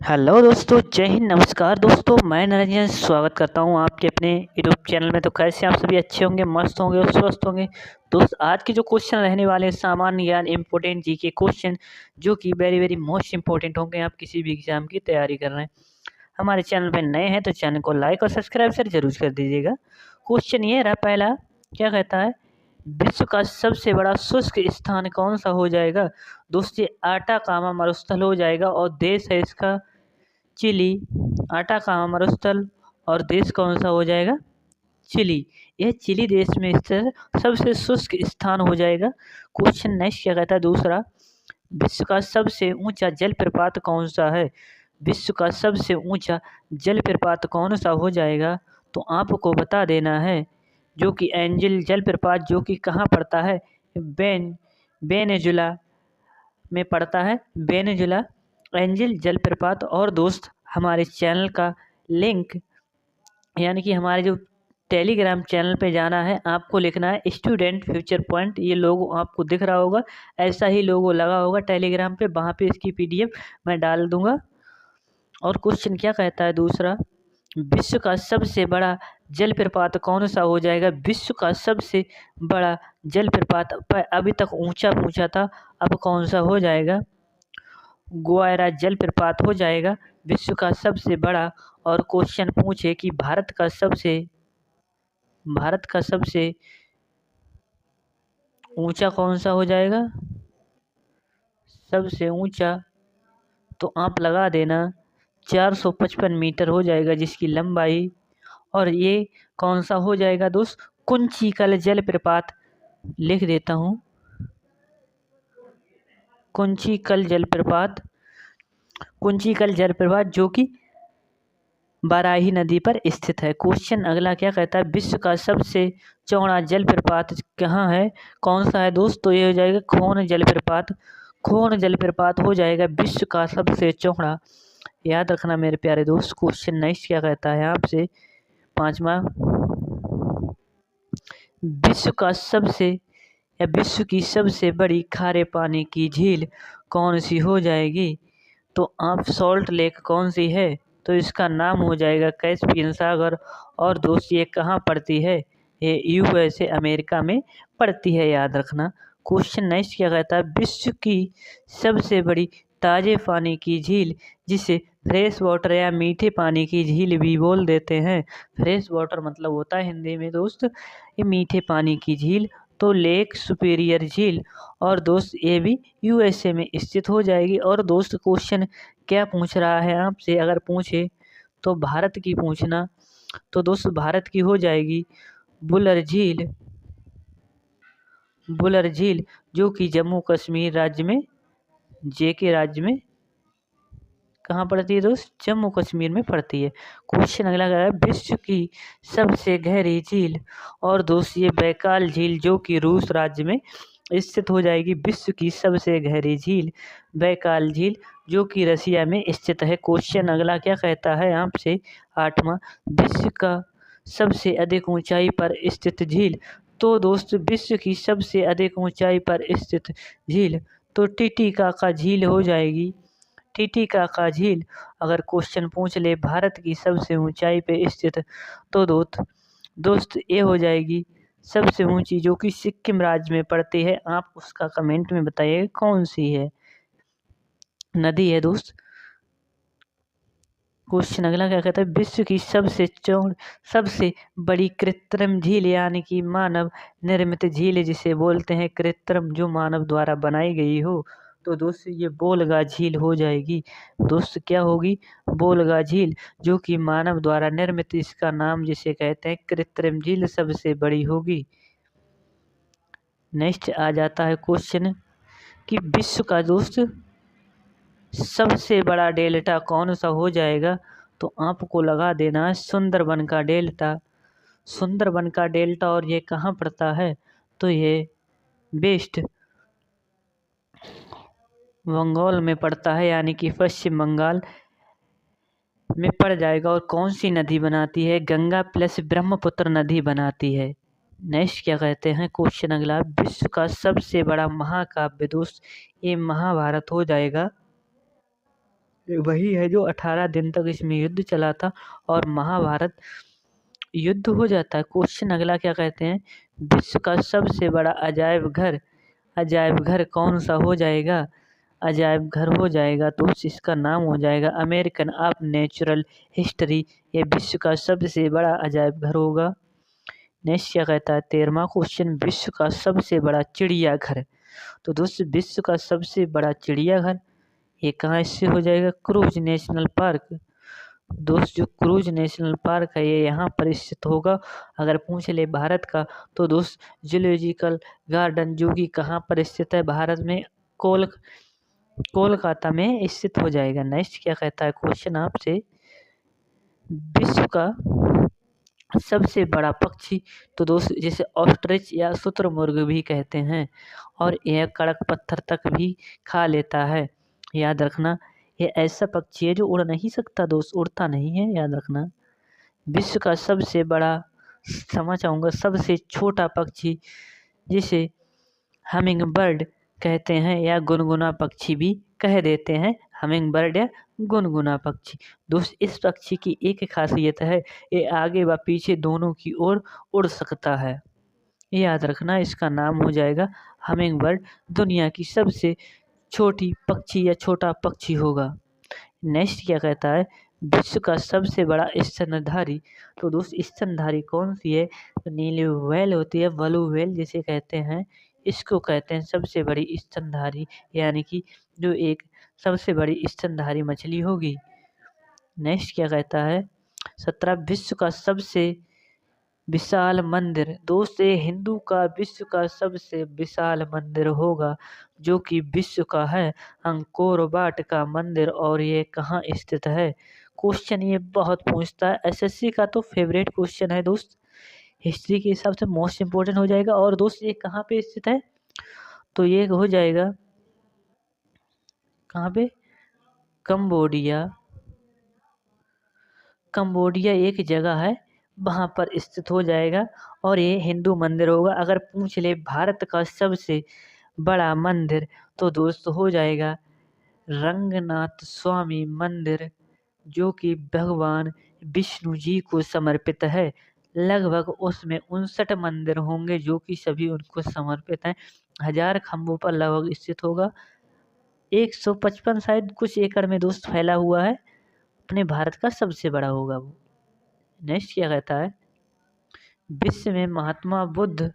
Hello दोस्तों, जय हिंद। नमस्कार दोस्तों, मैं निरंजन स्वागत करता हूं आपके अपने यूट्यूब चैनल में। तो कैसे आप सभी अच्छे होंगे, मस्त होंगे और स्वस्थ होंगे। दोस्त, आज के जो क्वेश्चन रहने वाले हैं सामान्य ज्ञान इम्पोर्टेंट जी के क्वेश्चन, जो कि वेरी वेरी मोस्ट इंपॉर्टेंट होंगे आप किसी भी एग्जाम की तैयारी कर रहे हैं। हमारे चैनल पर नए हैं तो चैनल को लाइक और सब्सक्राइब सर जरूर कर दीजिएगा। क्वेश्चन ये रहा पहला, क्या कहता है, विश्व का सबसे बड़ा शुष्क स्थान कौन सा हो जाएगा। दोस्त, ये आटाकामा मरुस्थल हो जाएगा और देश है इसका चिली। आटाकामा मरुस्थल और देश कौन सा हो जाएगा, चिली। यह चिली देश में स्थित सबसे शुष्क स्थान हो जाएगा। क्वेश्चन नेक्स्ट क्या कहता है दूसरा, विश्व का सबसे ऊंचा जलप्रपात कौन सा है। विश्व का सबसे ऊंचा जलप्रपात कौन सा हो जाएगा, तो आपको बता देना है, जो कि एंजल जलप्रपात, जो कि कहाँ पड़ता है, वेनेजुला में पड़ता है। वेनेजुला एंजल जलप्रपात। और दोस्त, हमारे चैनल का लिंक, यानी कि हमारे जो टेलीग्राम चैनल पे जाना है, आपको लिखना है स्टूडेंट फ्यूचर पॉइंट। ये लोगो आपको दिख रहा होगा, ऐसा ही लोगो लगा होगा टेलीग्राम पे, वहाँ पे इसकी पीडीएफ मैं डाल दूंगा। और क्वेश्चन क्या कहता है दूसरा, विश्व का सबसे बड़ा जलप्रपात कौन सा हो जाएगा। विश्व का सबसे बड़ा जलप्रपात अभी तक ऊंचा पूछा था, अब कौन सा हो जाएगा, ग्वायरा जलप्रपात हो जाएगा विश्व का सबसे बड़ा। और क्वेश्चन पूछे कि भारत का सबसे ऊंचा कौन सा हो जाएगा, सबसे ऊंचा, तो आप लगा देना 455 मीटर हो जाएगा जिसकी लंबाई। और ये कौन सा हो जाएगा दोस्त, कुंचिकल जलप्रपात। लिख देता हूँ, कुंचिकल जलप्रपात। कुंचिकल जलप्रपात जो कि बाराही नदी पर स्थित है। क्वेश्चन अगला क्या कहता है, विश्व का सबसे चौड़ा जलप्रपात कहाँ है, कौन सा है दोस्त, तो ये हो जाएगा खोन जलप्रपात। खोन जलप्रपात हो जाएगा विश्व का सबसे चौड़ा। याद रखना मेरे प्यारे दोस्त। क्वेश्चन नेक्स्ट क्या कहता है आपसे, पांचवा, विश्व का सबसे या विश्व की सबसे बड़ी खारे पानी की झील कौन सी हो जाएगी, तो आप सॉल्ट लेक कौन सी है, तो इसका नाम हो जाएगा कैस्पियन सागर। और दोस्त, ये कहाँ पड़ती है, ये यूएसए अमेरिका में पड़ती है, याद रखना। क्वेश्चन नेक्स्ट क्या कहता है, विश्व की सबसे बड़ी ताजे पानी की झील, जिसे फ्रेश वाटर या मीठे पानी की झील भी बोल देते हैं। फ्रेश वाटर मतलब होता है हिंदी में दोस्त ये मीठे पानी की झील, तो लेक सुपीरियर झील। और दोस्त, ये भी यूएसए में स्थित हो जाएगी। और दोस्त, क्वेश्चन क्या पूछ रहा है आपसे, अगर पूछे तो भारत की पूछना, तो दोस्त भारत की हो जाएगी बुलर झील। बुलर झील जो कि जम्मू कश्मीर राज्य में, जेके राज्य में कहाँ पड़ती है दोस्त, जम्मू कश्मीर में पड़ती है। क्वेश्चन अगला क्या है, विश्व की सबसे गहरी झील। और दोस्त, ये बैकाल झील जो कि रूस राज्य में स्थित हो जाएगी। विश्व की सबसे गहरी झील बैकाल झील जो कि रसिया में स्थित है। क्वेश्चन अगला क्या कहता है आपसे, आठवां, विश्व का सबसे अधिक ऊंचाई पर स्थित झील। तो दोस्त, विश्व की सबसे अधिक ऊंचाई पर स्थित झील तो टिटिकाका झील हो जाएगी। टिटिकाका झील। अगर क्वेश्चन पूछ ले भारत की सबसे ऊंचाई पे स्थित, तो दोस्त ये हो जाएगी सबसे ऊंची, जो कि सिक्किम राज्य में पड़ती है। आप उसका कमेंट में बताइए कौन सी है नदी है दोस्त। क्वेश्चन अगला क्या कहता है, विश्व की सबसे बड़ी कृत्रिम झील, यानी कि मानव निर्मित झील जिसे बोलते हैं कृत्रिम, जो मानव द्वारा बनाई गई हो, तो दोस्त ये बोलगा झील हो जाएगी। दोस्त क्या होगी, बोलगा झील जो कि मानव द्वारा निर्मित, इसका नाम जिसे कहते हैं कृत्रिम झील, सबसे बड़ी होगी। नेक्स्ट आ जाता है क्वेश्चन कि विश्व का दोस्त सबसे बड़ा डेल्टा कौन सा हो जाएगा, तो आपको लगा देना है सुंदरबन का डेल्टा। सुंदरबन का डेल्टा, और ये कहाँ पड़ता है, तो ये वेस्ट बंगाल में पड़ता है, यानी कि पश्चिम बंगाल में पड़ जाएगा। और कौन सी नदी बनाती है, गंगा प्लस ब्रह्मपुत्र नदी बनाती है। नेक्स्ट क्या कहते हैं क्वेश्चन अगला, विश्व का सबसे बड़ा महाकाव्य दोस्त, ये महाभारत हो जाएगा। वही है जो 18 दिन तक इसमें युद्ध चला था और महाभारत युद्ध हो जाता है। क्वेश्चन अगला क्या कहते हैं, विश्व का सबसे बड़ा अजायब घर कौन सा हो जाएगा। अजायब घर हो जाएगा तो इसका नाम हो जाएगा अमेरिकन ऑफ नेचुरल हिस्ट्री। ये विश्व का सबसे बड़ा अजायब घर होगा। नेक्स्ट क्या कहता है, 13वां क्वेश्चन, विश्व का सबसे बड़ा चिड़ियाघर। तो दोस्त विश्व का सबसे बड़ा चिड़ियाघर ये कहाँ से हो जाएगा, क्रूज नेशनल पार्क। दोस्त जो क्रूज नेशनल पार्क है ये यहाँ पर स्थित होगा। अगर पूछ ले भारत का तो दोस्त जूलॉजिकल गार्डन जो कि कहाँ पर स्थित है, भारत में कोलकाता में स्थित हो जाएगा। नेक्स्ट क्या कहता है क्वेश्चन आपसे, विश्व का सबसे बड़ा पक्षी। तो दोस्त जिसे ऑस्ट्रिच या शुतुरमुर्ग भी कहते हैं और यह कड़क पत्थर तक भी खा लेता है। याद रखना ये ऐसा पक्षी है जो उड़ नहीं सकता दोस्त, उड़ता नहीं है, याद रखना। विश्व का सबसे बड़ा, क्षमा चाहूँगा, सबसे छोटा पक्षी जिसे हमिंग बर्ड कहते हैं या गुनगुना पक्षी भी कह देते हैं, हमिंग बर्ड या गुनगुना पक्षी। दोस्त इस पक्षी की एक खासियत है, ये आगे व पीछे दोनों की ओर उड़ सकता है। याद रखना इसका नाम हो जाएगा हमिंग बर्ड। दुनिया की सबसे छोटी पक्षी या छोटा पक्षी होगा। नेक्स्ट क्या कहता है, विश्व का सबसे बड़ा स्तनधारी। तो दोस्त स्तनधारी कौन सी है, तो नीली व्हेल होती है, ब्लू व्हेल जिसे कहते हैं, इसको कहते हैं सबसे बड़ी स्तनधारी, यानी कि जो एक सबसे बड़ी स्तनधारी मछली होगी। नेक्स्ट क्या कहता है, 17, विश्व का सबसे विशाल मंदिर। दोस्त ये हिंदू का विश्व का सबसे विशाल मंदिर होगा जो कि विश्व का है अंकोर वाट का मंदिर। और ये कहाँ स्थित है, क्वेश्चन ये बहुत पूछता है, एसएससी का तो फेवरेट क्वेश्चन है दोस्त, हिस्ट्री के हिसाब से मोस्ट इम्पोर्टेंट हो जाएगा। और दोस्त ये कहाँ पे स्थित है, तो ये हो जाएगा कहाँ पे, कंबोडिया। कंबोडिया एक जगह है वहाँ पर स्थित हो जाएगा और ये हिंदू मंदिर होगा। अगर पूछ ले भारत का सबसे बड़ा मंदिर तो दोस्त हो जाएगा रंगनाथ स्वामी मंदिर जो कि भगवान विष्णु जी को समर्पित है। लगभग उसमें 59 मंदिर होंगे जो कि सभी उनको समर्पित हैं। 1000 खम्भों पर लगभग स्थित होगा। 155 शायद कुछ एकड़ में दोस्त फैला हुआ है, अपने भारत का सबसे बड़ा होगा वो। नेक्स्ट क्या कहता है, विश्व में महात्मा बुद्ध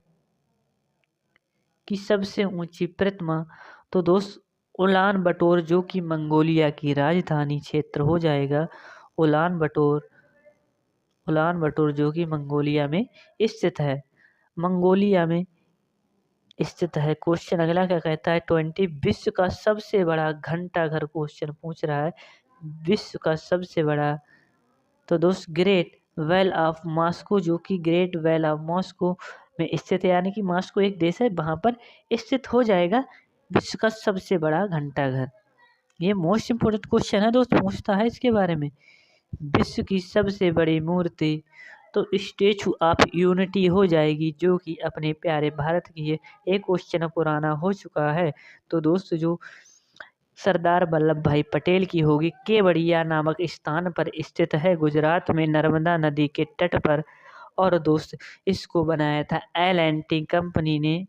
की सबसे ऊंची प्रतिमा। तो दोस्त उलान बटोर जो कि मंगोलिया की राजधानी क्षेत्र हो जाएगा। उलान बटोर जो कि मंगोलिया में स्थित है, मंगोलिया में स्थित है। क्वेश्चन अगला क्या कहता है, 20, विश्व का सबसे बड़ा घंटा घर क्वेश्चन पूछ रहा है, विश्व का सबसे बड़ा। तो दोस्त ग्रेट वेल ऑफ मॉस्को जो कि ग्रेट वेल ऑफ मॉस्को में स्थित है, यानी कि मॉस्को एक देश है वहाँ पर स्थित हो जाएगा विश्व का सबसे बड़ा घंटाघर। ये मोस्ट इम्पोर्टेंट क्वेश्चन है दोस्त, पूछता है इसके बारे में। विश्व की सबसे बड़ी मूर्ति तो स्टेचू ऑफ यूनिटी हो जाएगी जो कि अपने प्यारे भारत की है। एक क्वेश्चन पुराना हो चुका है। तो दोस्त जो सरदार वल्लभ भाई पटेल की होगी, केवड़िया नामक स्थान पर स्थित है गुजरात में नर्मदा नदी के तट पर। और दोस्त इसको बनाया था L&T कंपनी ने।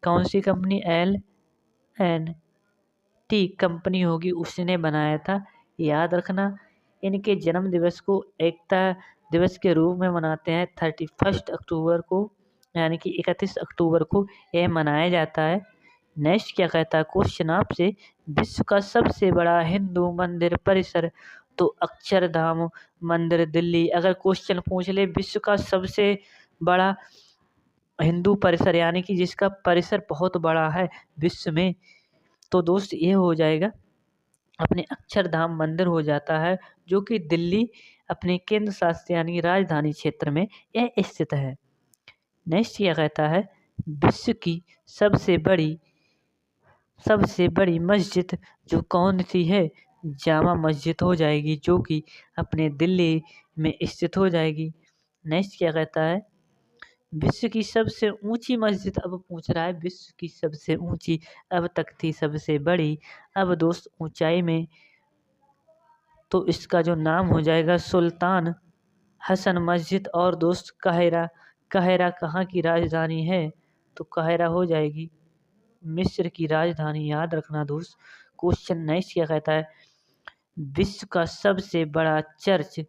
कौन सी कंपनी, L&T कंपनी होगी, उसने बनाया था। याद रखना इनके जन्म दिवस को एकता दिवस के रूप में मनाते हैं 31 अक्टूबर को, यानी कि 31 अक्टूबर को यह मनाया जाता है। नेक्स्ट क्या कहता है क्वेश्चन आपसे, विश्व का सबसे बड़ा हिंदू मंदिर परिसर। तो अक्षरधाम मंदिर दिल्ली। अगर क्वेश्चन पूछ ले विश्व का सबसे बड़ा हिंदू परिसर, यानी कि जिसका परिसर बहुत बड़ा है विश्व में, तो दोस्त ये हो जाएगा अपने अक्षरधाम मंदिर हो जाता है जो कि दिल्ली अपने केंद्र शासित यानी राजधानी क्षेत्र में यह स्थित है। नेक्स्ट क्या कहता है, विश्व की सबसे बड़ी मस्जिद जो कौन सी है, जामा मस्जिद हो जाएगी जो कि अपने दिल्ली में स्थित हो जाएगी। नेक्स्ट क्या कहता है, विश्व की सबसे ऊंची मस्जिद। अब पूछ रहा है विश्व की सबसे ऊंची, अब तक थी सबसे बड़ी, अब दोस्त ऊंचाई में तो इसका जो नाम हो जाएगा सुल्तान हसन मस्जिद। और दोस्त काहिरा, काहिरा कहाँ की राजधानी है? तो काहिरा हो जाएगी मिस्र की राजधानी, याद रखना दोस्त। क्वेश्चन नेक्स्ट क्या कहता है? विश्व का सबसे बड़ा चर्च।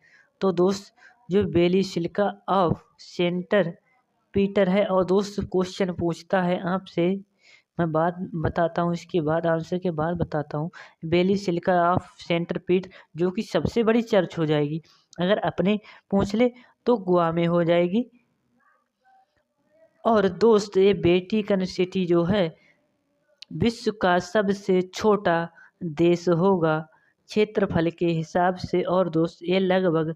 तो दोस्त जो बेलिसिलिका ऑफ सेंटर पीटर है। और दोस्त क्वेश्चन पूछता है आपसे, मैं बात बताता हूँ, इसके बाद आंसर के बाद बताता हूँ। बेलिसिलिका ऑफ सेंटर पीट जो कि सबसे बड़ी चर्च हो जाएगी। अगर अपने पूछ ले तो गोवा में हो जाएगी। और दोस्त ये वेटिकन सिटी जो है विश्व का सबसे छोटा देश होगा क्षेत्रफल के हिसाब से। और दोस्त ये लगभग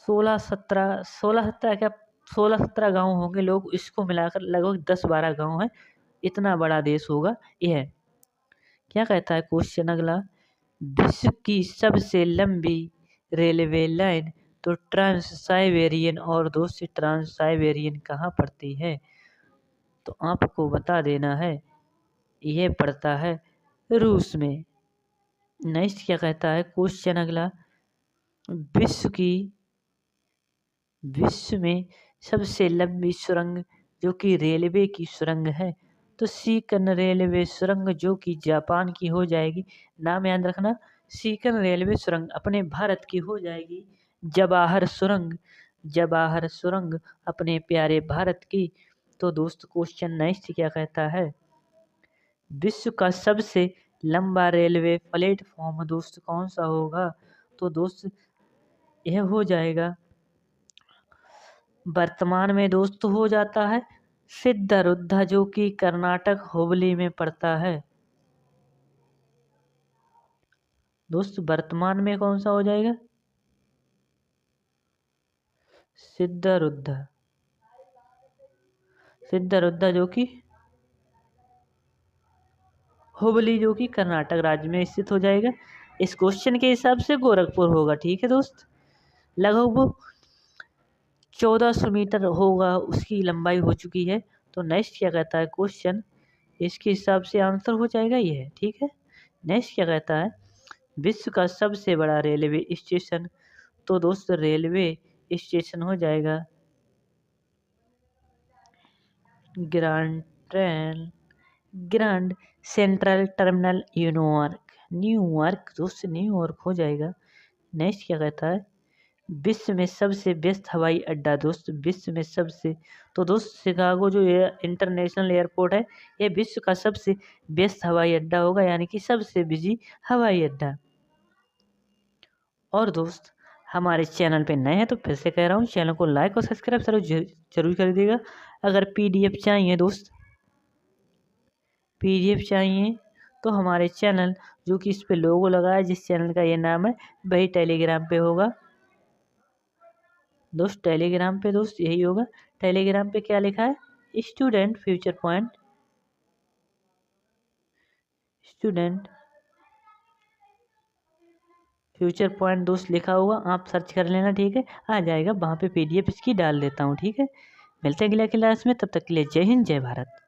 16-17 गांव होंगे, लोग इसको मिलाकर लगभग 10-12 गांव हैं। इतना बड़ा देश होगा यह। क्या कहता है क्वेश्चन अगला? विश्व की सबसे लंबी रेलवे लाइन। तो ट्रांस साइबेरियन। और दोस्त ट्रांस साइबेरियन कहाँ पड़ती है? तो आपको बता देना है, यह पड़ता है रूस में। नेक्स्ट क्या कहता है क्वेश्चन अगला? विश्व में सबसे लंबी सुरंग जो कि रेलवे की सुरंग है। तो सीकन रेलवे सुरंग जो कि जापान की हो जाएगी। नाम याद रखना, सीकन रेलवे सुरंग अपने भारत की हो जाएगी जवाहर सुरंग। जवाहर सुरंग अपने प्यारे भारत की। तो दोस्त क्वेश्चन नेक्स्ट क्या कहता है? विश्व का सबसे लंबा रेलवे प्लेटफॉर्म दोस्त कौन सा होगा? तो दोस्त यह हो जाएगा, वर्तमान में दोस्त हो जाता है सिद्धारुद्धा जो कि कर्नाटक हुबली में पड़ता है। दोस्त वर्तमान में कौन सा हो जाएगा? सिद्धारुद्धा। सिद्धारुद्धा जो कि हुबली जो कि कर्नाटक राज्य में स्थित हो जाएगा। इस क्वेश्चन के हिसाब से गोरखपुर होगा। ठीक है दोस्त, लगभग वो 1400 मीटर होगा, उसकी लंबाई हो चुकी है। तो नेक्स्ट क्या कहता है क्वेश्चन? इसके हिसाब से आंसर हो जाएगा ये। ठीक है, नेक्स्ट क्या कहता है? विश्व का सबसे बड़ा रेलवे स्टेशन। तो दोस्त रेलवे स्टेशन हो जाएगा ग्रांड सेंट्रल टर्मिनल न्यूयॉर्क। दोस्त न्यूयॉर्क हो जाएगा। नेक्स्ट क्या कहता है? विश्व में सबसे व्यस्त हवाई अड्डा। दोस्त विश्व में सबसे, तो दोस्त शिकागो जो इंटरनेशनल एयरपोर्ट है यह विश्व का सबसे व्यस्त हवाई अड्डा होगा, यानी कि सबसे बिजी हवाई अड्डा। और दोस्त हमारे चैनल पे नए हैं तो फिर से कह रहा हूँ, चैनल को लाइक और सब्सक्राइब जरूर कर दीजिएगा। अगर पीडीएफ चाहिए दोस्त, पीडीएफ चाहिए तो हमारे चैनल जो कि इस पे लोगो लगा है, जिस चैनल का ये नाम है, वही टेलीग्राम पे होगा दोस्त। टेलीग्राम पे दोस्त यही होगा। टेलीग्राम पे क्या लिखा है? Student future point. Student future point दोस्त लिखा होगा, आप सर्च कर लेना। ठीक है, आ जाएगा, वहाँ पे पीडीएफ इसकी डाल देता हूँ। ठीक है, मिलते हैं अगले क्लास में, तब तक के लिए जय हिंद जय भारत।